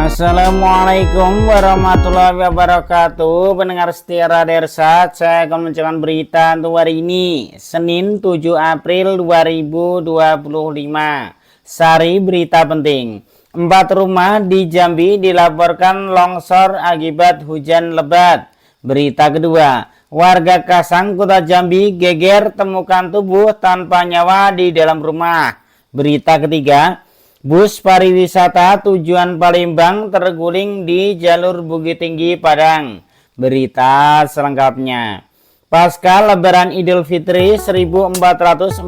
Assalamualaikum warahmatullahi wabarakatuh. Pendengar setia Radersat, saya akan menceritakan berita untuk hari ini, Senin 7 April 2025. Sari berita penting. 4 rumah di Jambi dilaporkan longsor akibat hujan lebat. Berita kedua, warga Kasang, Kota Jambi geger temukan tubuh tanpa nyawa di dalam rumah. Berita ketiga, bus pariwisata tujuan Palembang terguling di jalur Bukit Tinggi Padang. Berita selengkapnya. Pasca Lebaran Idul Fitri 1446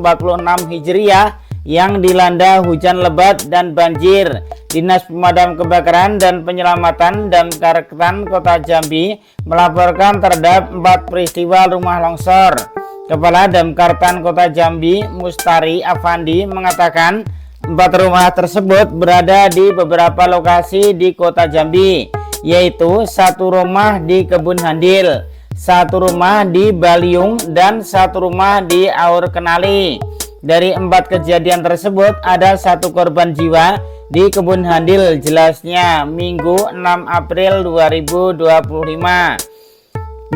Hijriah yang dilanda hujan lebat dan banjir, Dinas Pemadam Kebakaran dan Penyelamatan Damkar Kota Jambi melaporkan terhadap 4 peristiwa rumah longsor. Kepala Damkar Kota Jambi, Mustari Afandi, mengatakan 4 rumah tersebut berada di beberapa lokasi di Kota Jambi, yaitu 1 rumah di Kebun Handil, 1 rumah di Baliung, dan 1 rumah di Aur Kenali. Dari 4 kejadian tersebut ada 1 korban jiwa di Kebun Handil, jelasnya Minggu 6 April 2025.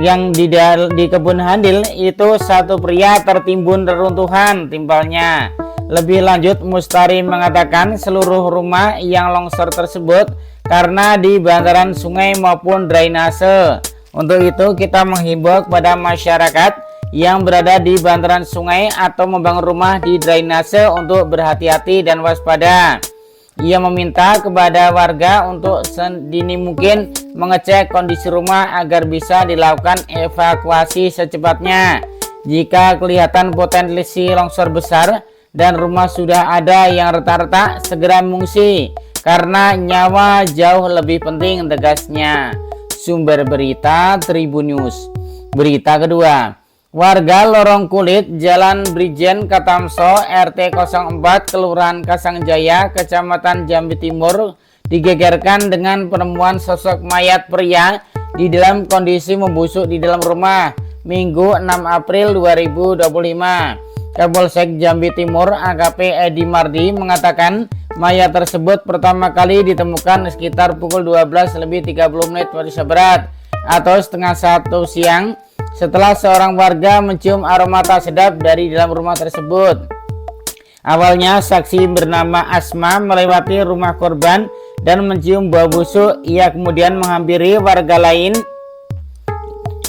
Yang di Kebun Handil itu 1 pria tertimbun reruntuhan timpalnya. Lebih lanjut, Mustari mengatakan seluruh rumah yang longsor tersebut karena di bantaran sungai maupun drainase. Untuk itu kita menghimbau kepada masyarakat yang berada di bantaran sungai atau membangun rumah di drainase untuk berhati-hati dan waspada. Ia meminta kepada warga untuk sedini mungkin mengecek kondisi rumah agar bisa dilakukan evakuasi secepatnya. Jika kelihatan potensi longsor besar dan rumah sudah ada yang retak-retak, segera mengungsi karena nyawa jauh lebih penting, tegasnya. Sumber berita Tribun News. Berita kedua, warga Lorong Kulit, Jalan Brijen Katamso, RT 04, Kelurahan Kasangjaya, Kecamatan Jambi Timur, digegerkan dengan penemuan sosok mayat pria di dalam kondisi membusuk di dalam rumah, Minggu 6 April 2025. Kapolsek Jambi Timur AKP Edi Mardi mengatakan mayat tersebut pertama kali ditemukan sekitar pukul 12:30 waktu Indonesia Barat atau setengah 1 siang setelah seorang warga mencium aroma tak sedap dari dalam rumah tersebut. Awalnya saksi bernama Asma melewati rumah korban dan mencium bau busuk. Ia kemudian menghampiri warga lain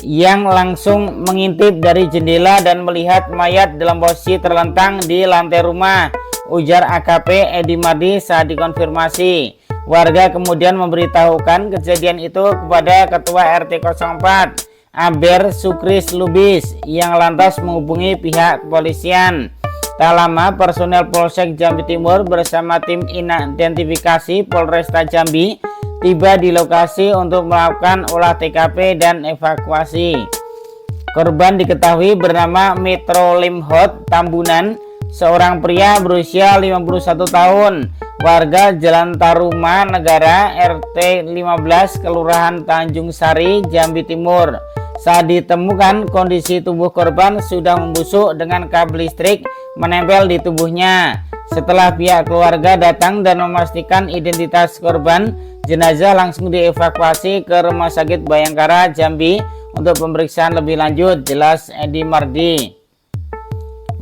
yang langsung mengintip dari jendela dan melihat mayat dalam posisi terlentang di lantai rumah, ujar AKP Edi Mardi saat dikonfirmasi. Warga kemudian memberitahukan kejadian itu kepada Ketua RT 04 Aber Sukris Lubis yang lantas menghubungi pihak kepolisian. Tak lama personel Polsek Jambi Timur bersama tim identifikasi Polresta Jambi tiba di lokasi untuk melakukan olah TKP dan evakuasi. Korban diketahui bernama Metro Limhot Tambunan, seorang pria berusia 51 tahun, warga Jalan Taruma Negara, RT 15, Kelurahan Tanjung Sari, Jambi Timur. Saat ditemukan, kondisi tubuh korban sudah membusuk dengan kabel listrik menempel di tubuhnya. Setelah pihak keluarga datang dan memastikan identitas korban, jenazah langsung dievakuasi ke Rumah Sakit Bayangkara Jambi untuk pemeriksaan lebih lanjut, jelas Edi Mardi.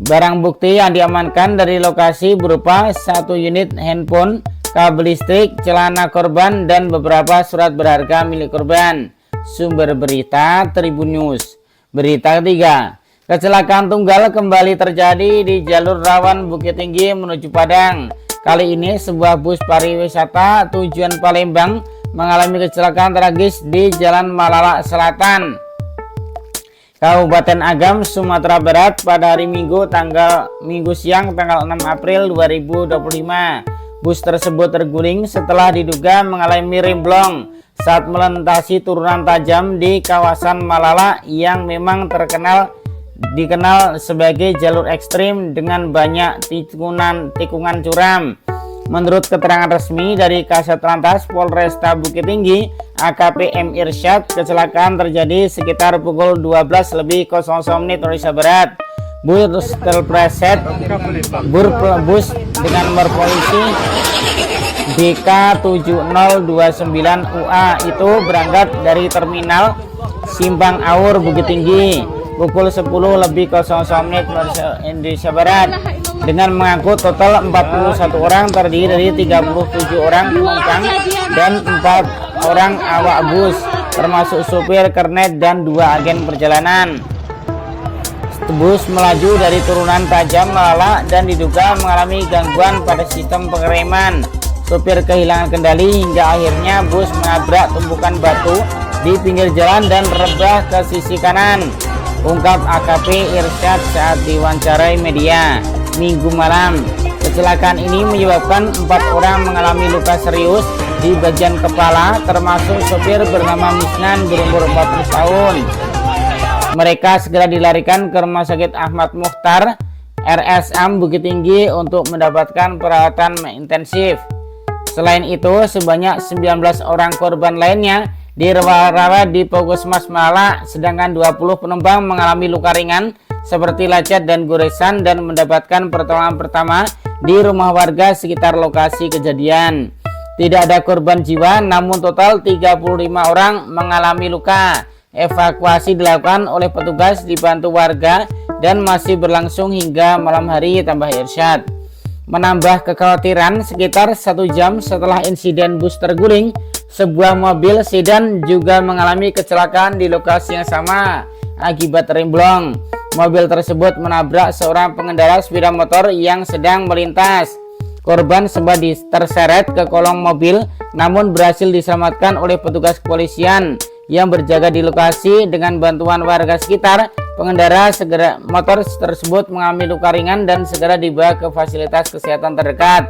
Barang bukti yang diamankan dari lokasi berupa 1 unit handphone, kabel listrik, celana korban, dan beberapa surat berharga milik korban. Sumber berita Tribun News. Berita ketiga, kecelakaan tunggal kembali terjadi di jalur rawan Bukit Tinggi menuju Padang. Kali ini sebuah bus pariwisata tujuan Palembang mengalami kecelakaan tragis di Jalan Malala Selatan, Kabupaten Agam, Sumatera Barat pada hari Minggu siang tanggal 6 April 2025. Bus tersebut terguling setelah diduga mengalami remblong saat melintasi turunan tajam di kawasan Malala yang memang dikenal sebagai jalur ekstrim dengan banyak tikungan curam. Menurut keterangan resmi dari Kasat Lantas Polresta Bukit Tinggi, AKP M Irsyad, kecelakaan terjadi sekitar pukul 12:00 Indonesia Barat. Bus terpleset bus dengan nomor polisi BK7029UA itu berangkat dari terminal Simpang Aur Bukit Tinggi pukul 10.00 Indonesia Barat dengan mengangkut total 41 orang terdiri dari 37 orang penumpang dan 4 orang awak bus termasuk supir, kernet, dan 2 agen perjalanan. Bus melaju dari turunan tajam melalak dan diduga mengalami gangguan pada sistem pengereman. Supir kehilangan kendali hingga akhirnya bus menabrak tumpukan batu di pinggir jalan dan rebah ke sisi kanan, ungkap AKP Irsyad saat diwawancarai media Minggu malam. Kecelakaan ini menyebabkan 4 orang mengalami luka serius di bagian kepala, termasuk sopir bernama Misnan berumur 40 tahun. Mereka segera dilarikan ke Rumah Sakit Ahmad Mukhtar RSM Bukit Tinggi untuk mendapatkan perawatan intensif. Selain itu, sebanyak 19 orang korban lainnya dirawat di Puskesmas Malak, sedangkan 20 penumpang mengalami luka ringan seperti lecet dan goresan dan mendapatkan pertolongan pertama di rumah warga sekitar lokasi kejadian. Tidak ada korban jiwa, namun total 35 orang mengalami luka. Evakuasi dilakukan oleh petugas dibantu warga dan masih berlangsung hingga malam hari, tambah Irsyad. Menambah kekhawatiran, sekitar 1 jam setelah insiden bus terguling, sebuah mobil sedan juga mengalami kecelakaan di lokasi yang sama akibat remblong. Mobil tersebut menabrak seorang pengendara sepeda motor yang sedang melintas. Korban sempat terseret ke kolong mobil, namun berhasil diselamatkan oleh petugas kepolisian yang berjaga di lokasi. Dengan bantuan warga sekitar, pengendara motor tersebut mengalami luka ringan dan segera dibawa ke fasilitas kesehatan terdekat.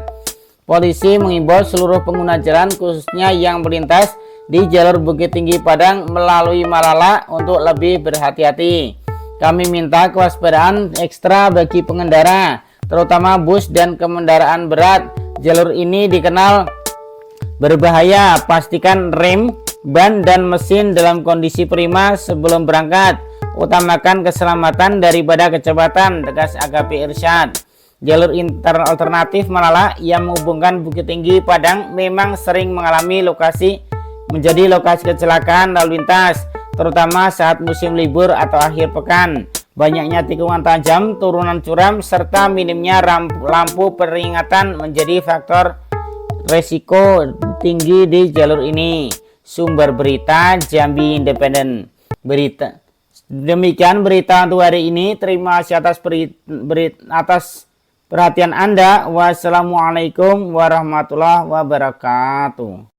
Polisi mengimbau seluruh pengguna jalan, khususnya yang melintas di jalur Bukit Tinggi Padang melalui Malala, untuk lebih berhati-hati. Kami minta kewaspadaan ekstra bagi pengendara, terutama bus dan kendaraan berat. Jalur ini dikenal berbahaya. Pastikan rem, ban, dan mesin dalam kondisi prima sebelum berangkat. Utamakan keselamatan daripada kecepatan, tegas AKP Irsyad. Jalur alternatif Malala yang menghubungkan Bukit Tinggi Padang memang sering menjadi lokasi kecelakaan lalu lintas, terutama saat musim libur atau akhir pekan. Banyaknya tikungan tajam, turunan curam, serta minimnya lampu peringatan menjadi faktor resiko tinggi di jalur ini. Sumber berita Jambi Independen. Demikian berita untuk hari ini. Terima kasih atas perhatian Anda. Wassalamualaikum warahmatullahi wabarakatuh.